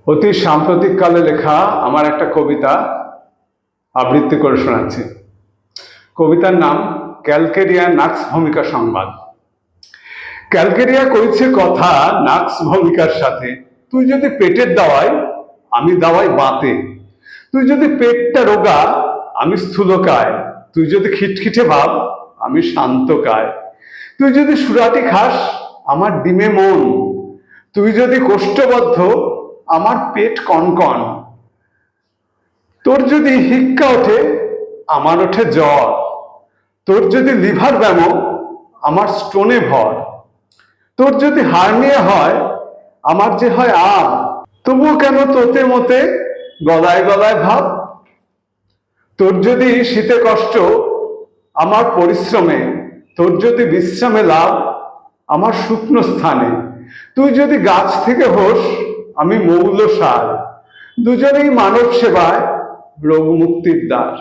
অতি সাম্প্রতিক কালে লেখা আমার একটা কবিতা আবৃত্তি করে শোনাচ্ছি। কবিতার নাম ক্যালকেরিয়া নাক্স ভূমিকা সংবাদ। ক্যালকেরিয়া কইছে কথা নাক্স ভূমিকার সাথে, তুই যদি পেটের দাওয়াই আমি দাওয়াই বাতে, তুই যদি পেটটা রোগা আমি স্থূলকায়, তুই যদি খিটখিটে ভাব আমি শান্তকায়, তুই যদি সুরাটি খাস আমার ডিমে মন, তুই যদি কোষ্ঠবদ্ধ আমার পেট কনকন, তোর যদি হিক্কা ওঠে আমার ওঠে জ্বর, তোর যদি লিভার ব্যামো আমার স্টোনে ভর, তোর যদি হার্নিয়া হয় আমার যে হয় আব, তবুও কেন তোতে মতে গলায় গলায় ভাব, তোর যদি শীতে কষ্ট আমার পরিশ্রমে, তোর যদি বিশ্রামে লাভ আমার শুকনো স্থানে, তুই যদি গাছ থেকে হোস আমি মৌল সার, দুজনেই মানব সেবায় রোগ মুক্তির দ্বার।